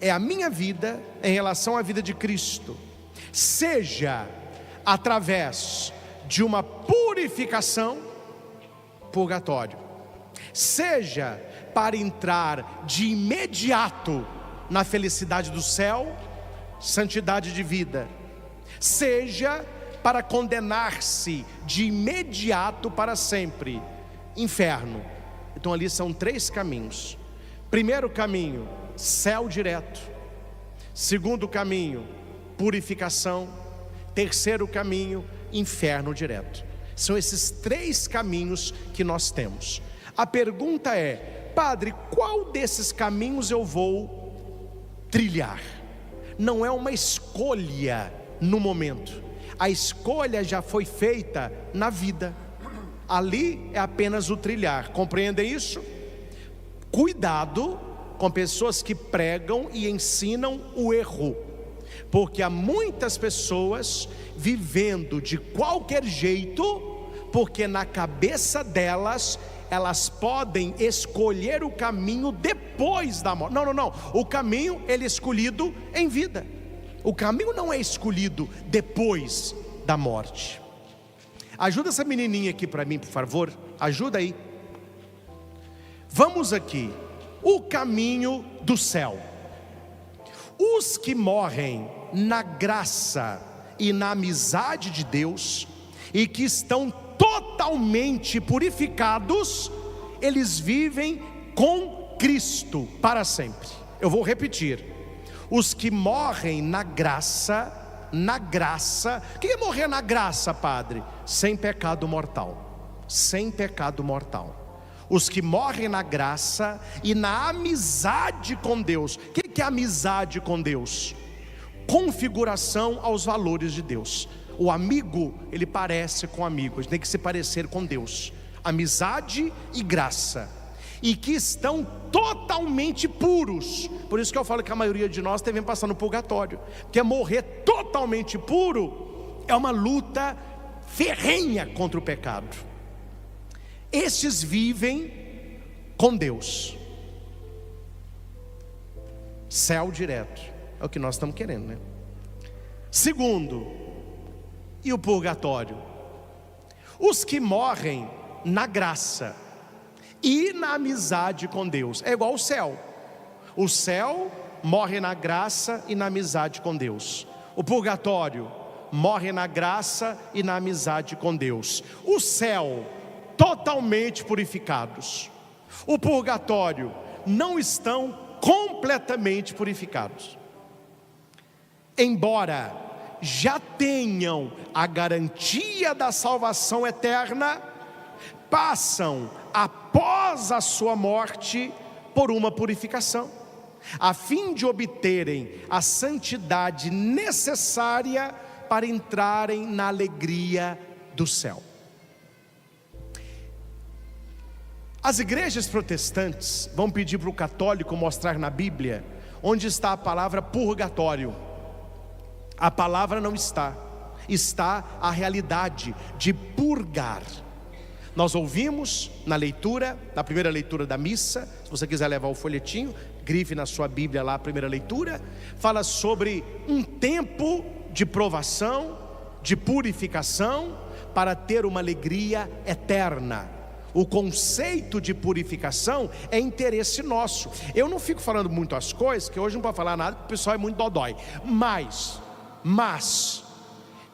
É a minha vida em relação à vida de Cristo, seja através de uma purificação, purgatório, seja para entrar de imediato na felicidade do céu, santidade de vida, seja para condenar-se de imediato para sempre, inferno. Então ali são 3 caminhos. Primeiro caminho, céu direto. Segundo caminho, purificação. Terceiro caminho, inferno direto. São esses 3 caminhos que nós temos. A pergunta é: padre, qual desses caminhos eu vou trilhar? Não é uma escolha no momento, a escolha já foi feita na vida. Ali é apenas o trilhar. Compreendem isso? Cuidado com pessoas que pregam e ensinam o erro, porque há muitas pessoas vivendo de qualquer jeito, porque na cabeça delas elas podem escolher o caminho depois da morte. Não, o caminho ele é escolhido em vida. O caminho não é escolhido depois da morte. Ajuda essa menininha aqui para mim, por favor. Ajuda aí. Vamos aqui. O caminho do céu. Os que morrem na graça e na amizade de Deus, e que estão totalmente purificados, eles vivem com Cristo para sempre. Eu vou repetir. Os que morrem na graça. O que é morrer na graça, padre? Sem pecado mortal. Sem pecado mortal. Os que morrem na graça e na amizade com Deus. O que é amizade com Deus? Configuração aos valores de Deus. O amigo, ele parece com o amigo, ele tem que se parecer com Deus. Amizade e graça, e que estão totalmente puros. Por isso que eu falo que a maioria de nós devem passar no purgatório, porque morrer totalmente puro é uma luta ferrenha contra o pecado. Estes vivem com Deus, céu direto, é o que nós estamos querendo, né? Segundo, e o purgatório? Os que morrem na graça e na amizade com Deus. É igual ao céu. O céu morre na graça e na amizade com Deus. O purgatório morre na graça e na amizade com Deus. O céu, totalmente purificados. O purgatório, não estão completamente purificados. Embora já tenham a garantia da salvação eterna, passam após a sua morte por uma purificação, a fim de obterem a santidade necessária para entrarem na alegria do céu. As igrejas protestantes vão pedir para o católico mostrar na Bíblia onde está a palavra purgatório. A palavra não está, está a realidade de purgar. Nós ouvimos na leitura, na primeira leitura da missa, se você quiser levar o folhetinho, grife na sua Bíblia lá a primeira leitura, fala sobre um tempo de provação, de purificação, para ter uma alegria eterna. O conceito de purificação é interesse nosso. Eu não fico falando muito as coisas, que hoje não pode falar nada, porque o pessoal é muito dodói. Mas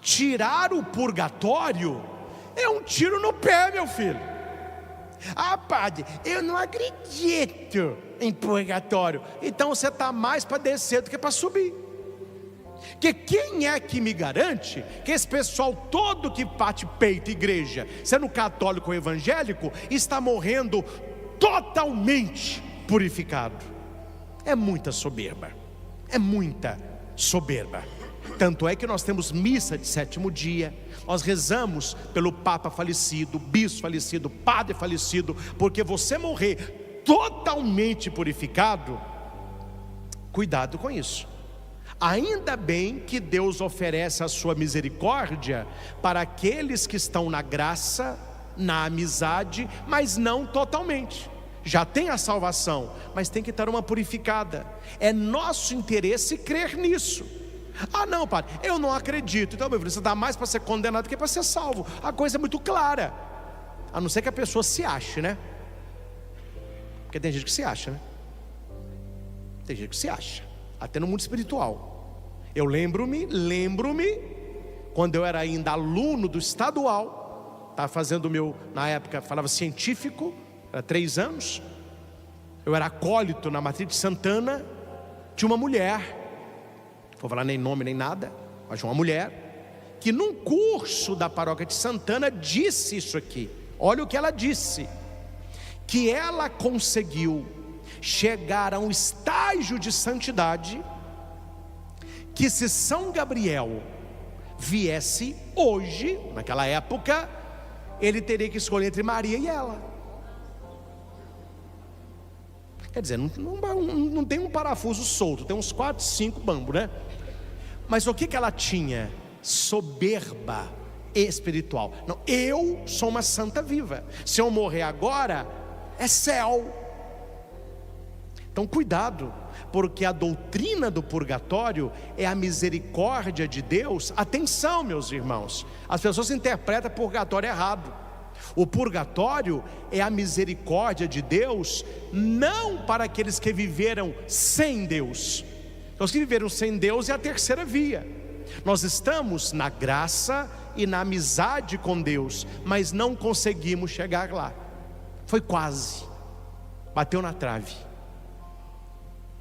tirar o purgatório é um tiro no pé, meu filho. Ah, padre, eu não acredito em purgatório. Então você está mais para descer do que para subir. Porque quem é que me garante que esse pessoal todo que bate peito, igreja, sendo católico ou evangélico, está morrendo totalmente purificado? É muita soberba, é muita soberba. Tanto é que nós temos missa de sétimo dia, nós rezamos pelo Papa falecido, bispo falecido, padre falecido, porque você morrer totalmente purificado, cuidado com isso. Ainda bem que Deus oferece a sua misericórdia para aqueles que estão na graça, na amizade, mas não totalmente. Já tem a salvação, mas tem que estar uma purificada. É nosso interesse crer nisso. Ah não, padre, eu não acredito. Então, meu filho, você dá mais para ser condenado do que para ser salvo. A coisa é muito clara. A não ser que a pessoa se ache, né? Porque tem gente que se acha, né? Tem gente que se acha, até no mundo espiritual. Eu lembro-me, quando eu era ainda aluno do estadual, estava fazendo o meu, na época falava científico, era 3 anos, eu era acólito na Matriz de Santana, tinha uma mulher, não vou falar nem nome nem nada, mas uma mulher, que num curso da paróquia de Santana disse isso aqui, olha o que ela disse, que ela conseguiu chegar a um estágio de santidade, que se São Gabriel viesse hoje, naquela época, ele teria que escolher entre Maria e ela. Quer dizer, não tem um parafuso solto, tem uns 4, 5 bambos, né? Mas o que ela tinha? Soberba espiritual. Não, eu sou uma santa viva, se eu morrer agora, é céu. Então cuidado, porque a doutrina do purgatório é a misericórdia de Deus. Atenção, meus irmãos, as pessoas interpretam purgatório errado. O purgatório é a misericórdia de Deus, não para aqueles que viveram sem Deus. Os que viveram sem Deus é a terceira via. Nós estamos na graça e na amizade com Deus, mas não conseguimos chegar lá. Foi quase, bateu na trave.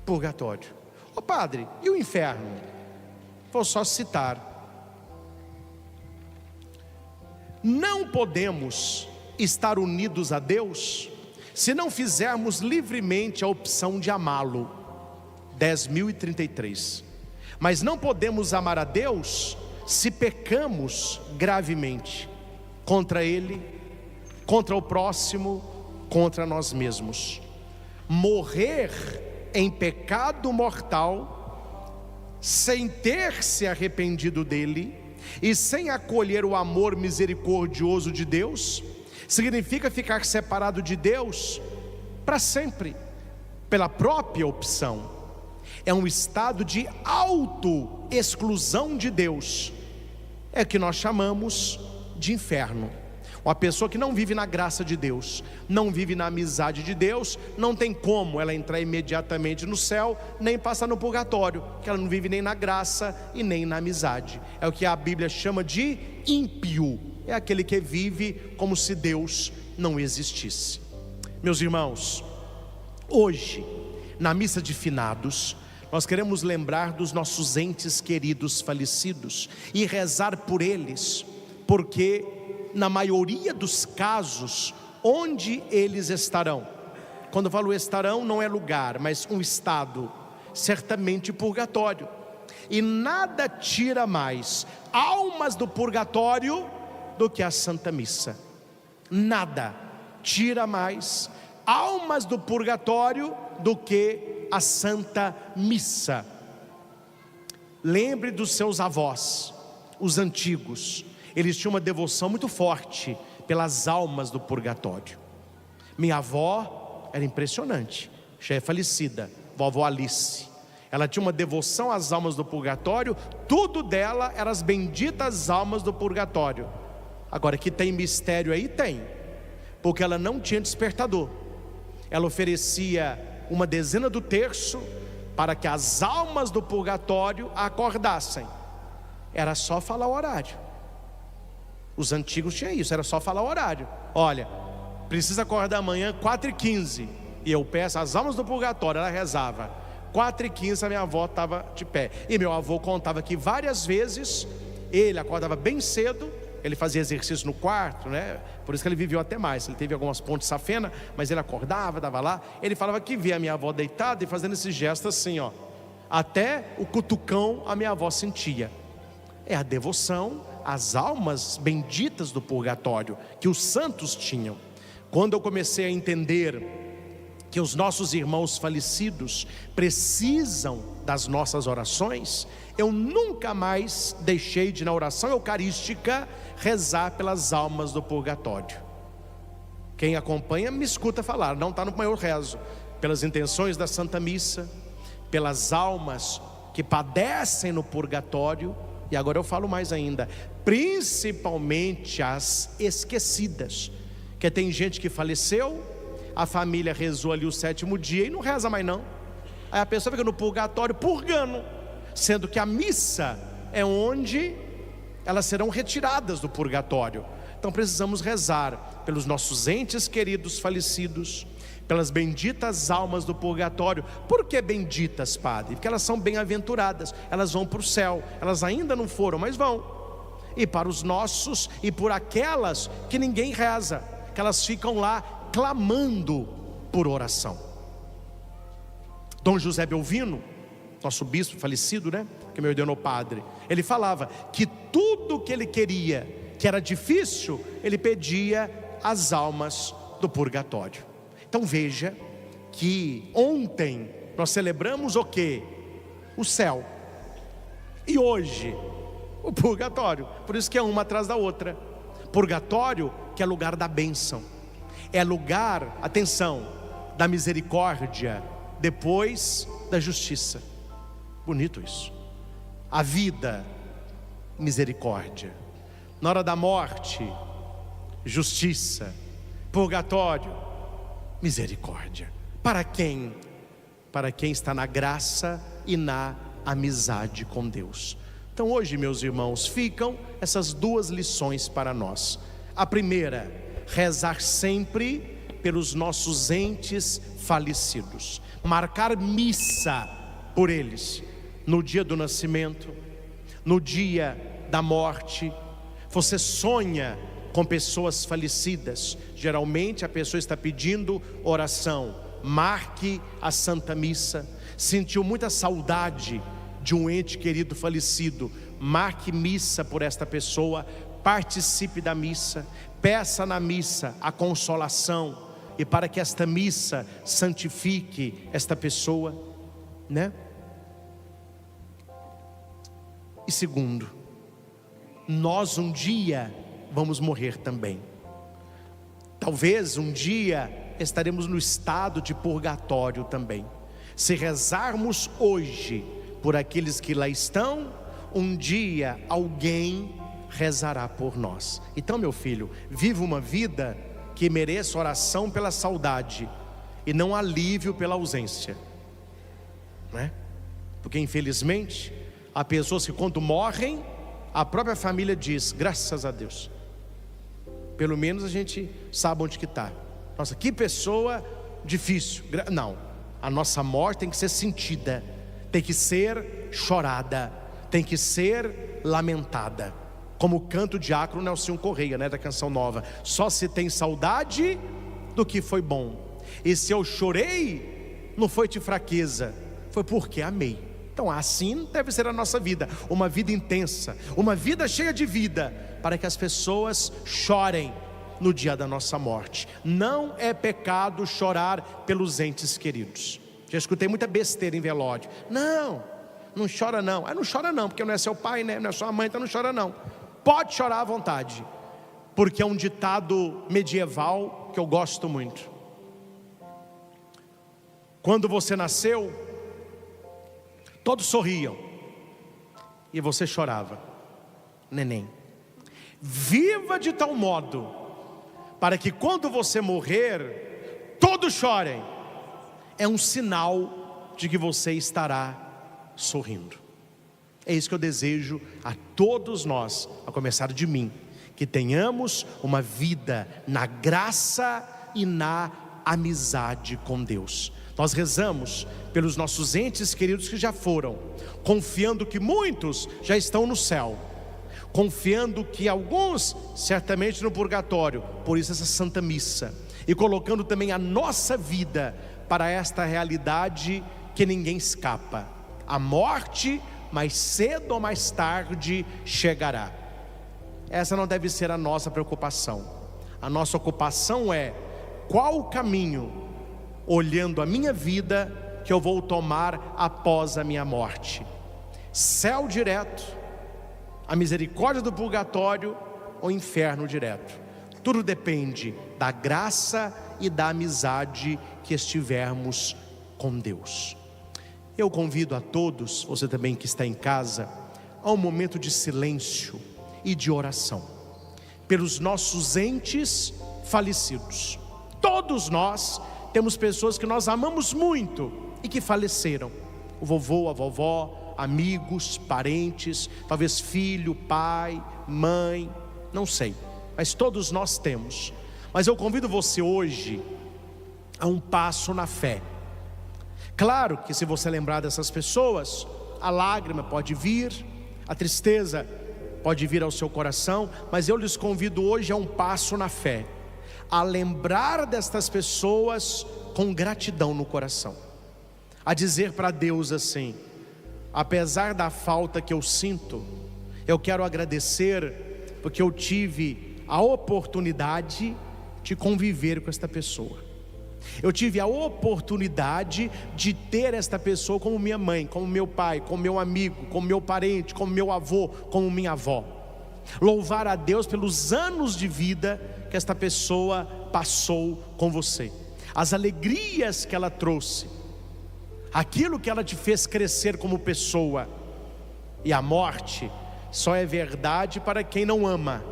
Purgatório. Ô padre, e o inferno? Vou só citar. Não podemos estar unidos a Deus se não fizermos livremente a opção de amá-lo. 10.033. Mas não podemos amar a Deus se pecamos gravemente contra Ele, contra o próximo, contra nós mesmos. Morrer em pecado mortal, sem ter se arrependido dele e sem acolher o amor misericordioso de Deus, significa ficar separado de Deus para sempre, pela própria opção. É um estado de auto-exclusão de Deus, é o que nós chamamos de inferno. Uma pessoa que não vive na graça de Deus, não vive na amizade de Deus, não tem como ela entrar imediatamente no céu, nem passar no purgatório, porque ela não vive nem na graça e nem na amizade. É o que a Bíblia chama de ímpio, é aquele que vive como se Deus não existisse. Meus irmãos, hoje, na missa de finados, nós queremos lembrar dos nossos entes queridos falecidos e rezar por eles, porque na maioria dos casos onde eles estarão. Quando eu falo estarão, não é lugar, mas um estado, certamente purgatório. E nada tira mais almas do purgatório do que a Santa Missa. Nada tira mais almas do purgatório do que a Santa Missa. Lembre dos seus avós, os antigos. Eles tinham uma devoção muito forte pelas almas do purgatório. Minha avó era impressionante, já é falecida, vovó Alice. Ela tinha uma devoção às almas do purgatório. Tudo dela eram as benditas almas do purgatório. Agora, que tem mistério aí? Tem, porque ela não tinha despertador. Ela oferecia uma dezena do terço para que as almas do purgatório acordassem. Era só falar o horário. Os antigos tinham isso, era só falar o horário. Olha, precisa acordar amanhã 4h15. E eu peço as almas do purgatório. Ela rezava 4h15, a minha avó estava de pé. E meu avô contava que várias vezes ele acordava bem cedo. Ele fazia exercício no quarto, né? Por isso que ele viveu até mais. Ele teve algumas pontes safena, mas ele acordava, dava lá. Ele falava que via a minha avó deitada e fazendo esse gesto assim, ó. Até o cutucão a minha avó sentia. É a devoção às almas benditas do purgatório que os santos tinham. Quando eu comecei a entender que os nossos irmãos falecidos precisam das nossas orações, eu nunca mais deixei de, na oração eucarística, rezar pelas almas do purgatório. Quem acompanha me escuta falar, não está no maior rezo, pelas intenções da Santa Missa, pelas almas que padecem no purgatório. E agora eu falo mais ainda, principalmente as esquecidas, que tem gente que faleceu, a família rezou ali o 7º dia e não reza mais não. Aí a pessoa fica no purgatório purgando, sendo que a missa é onde elas serão retiradas do purgatório. Então precisamos rezar pelos nossos entes queridos falecidos, pelas benditas almas do purgatório. Por que benditas, padre? Porque elas são bem-aventuradas, elas vão para o céu. Elas ainda não foram, mas vão. E para os nossos, e por aquelas que ninguém reza, que elas ficam lá clamando por oração. Dom José Belvino, nosso bispo falecido, né, que me ordenou padre, ele falava que tudo que ele queria, que era difícil, ele pedia as almas do purgatório. Então veja que ontem nós celebramos o quê? O céu. E hoje o purgatório. Por isso que é uma atrás da outra. Purgatório, que é lugar da bênção, é lugar, atenção, da misericórdia, depois da justiça. Bonito isso. A vida, misericórdia. Na hora da morte, justiça. Purgatório, misericórdia. Para quem? Para quem está na graça e na amizade com Deus. Então hoje, meus irmãos, ficam essas duas lições para nós. A primeira, rezar sempre pelos nossos entes falecidos, marcar missa por eles, no dia do nascimento, no dia da morte. Você sonha com pessoas falecidas, geralmente a pessoa está pedindo oração, marque a Santa Missa. Sentiu muita saudade de um ente querido falecido, marque missa por esta pessoa, participe da missa, peça na missa a consolação, e para que esta missa santifique esta pessoa, né? E segundo, nós um dia vamos morrer também. Talvez um dia estaremos no estado de purgatório também. Se rezarmos hoje por aqueles que lá estão, um dia alguém rezará por nós. Então, meu filho, viva uma vida que mereça oração pela saudade e não alívio pela ausência, não é? Porque infelizmente há pessoas que quando morrem, a própria família diz, graças a Deus, pelo menos a gente sabe onde que está. Nossa, que pessoa difícil. Não, a nossa morte tem que ser sentida, tem que ser chorada, tem que ser lamentada. Como canta o diácono Nelson Correia, da Canção Nova: só se tem saudade do que foi bom. E se eu chorei, não foi de fraqueza, foi porque amei. Então assim deve ser a nossa vida, uma vida intensa, uma vida cheia de vida, para que as pessoas chorem no dia da nossa morte. Não é pecado chorar pelos entes queridos. Já escutei muita besteira em velório: não chora não. Não chora não, porque não é seu pai, não é sua mãe, então não chora não. Pode chorar à vontade, porque é um ditado medieval que eu gosto muito. Quando você nasceu, todos sorriam e você chorava. Neném, viva de tal modo para que quando você morrer, todos chorem. É um sinal de que você estará sorrindo. É isso que eu desejo a todos nós, a começar de mim, que tenhamos uma vida na graça e na amizade com Deus. Nós rezamos pelos nossos entes queridos que já foram, confiando que muitos já estão no céu, confiando que alguns certamente no purgatório. Por isso essa Santa Missa, e colocando também a nossa vida para esta realidade que ninguém escapa: a morte mais cedo ou mais tarde chegará. Essa não deve ser a nossa preocupação. A nossa ocupação é: qual o caminho, olhando a minha vida, que eu vou tomar após a minha morte? Céu direto, a misericórdia do purgatório ou inferno direto? Tudo depende da graça e da amizade que estivermos com Deus. Eu convido a todos, você também que está em casa, a um momento de silêncio e de oração pelos nossos entes falecidos. Todos nós temos pessoas que nós amamos muito e que faleceram: o vovô, a vovó, amigos, parentes, talvez filho, pai, mãe, não sei, mas todos nós temos. Mas eu convido você hoje a um passo na fé. Claro que se você lembrar dessas pessoas, a lágrima pode vir, a tristeza pode vir ao seu coração, mas eu lhes convido hoje a um passo na fé, a lembrar destas pessoas com gratidão no coração, a dizer para Deus assim: apesar da falta que eu sinto, eu quero agradecer porque eu tive a oportunidade de conviver com esta pessoa. Eu tive a oportunidade de ter esta pessoa como minha mãe, como meu pai, como meu amigo, como meu parente, como meu avô, como minha avó. Louvar a Deus pelos anos de vida que esta pessoa passou com você, as alegrias que ela trouxe, aquilo que ela te fez crescer como pessoa. E a morte só é verdade para quem não ama,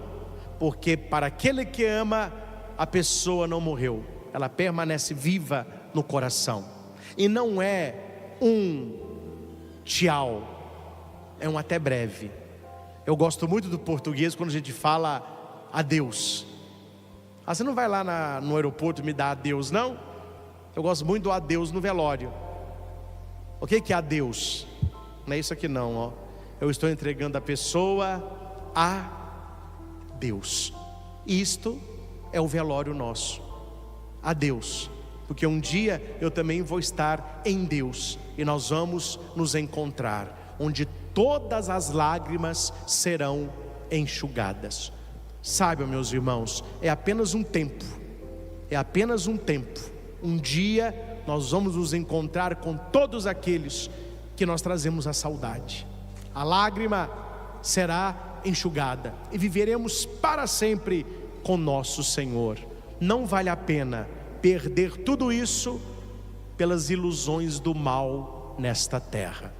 porque para aquele que ama, a pessoa não morreu, ela permanece viva no coração. E não é um tchau, é um até breve. Eu gosto muito do português quando a gente fala adeus. Você não vai lá no aeroporto me dar adeus, não? Eu gosto muito do adeus no velório. O que é adeus? Não é isso aqui não, ó. Eu estou entregando a pessoa a Deus. Isto é o velório nosso, a Deus, porque um dia eu também vou estar em Deus, e nós vamos nos encontrar, onde todas as lágrimas serão enxugadas. Saibam, meus irmãos, é apenas um tempo, um dia nós vamos nos encontrar com todos aqueles que nós trazemos a saudade. A lágrima será enxugada e viveremos para sempre com nosso Senhor. Não vale a pena perder tudo isso pelas ilusões do mal nesta terra.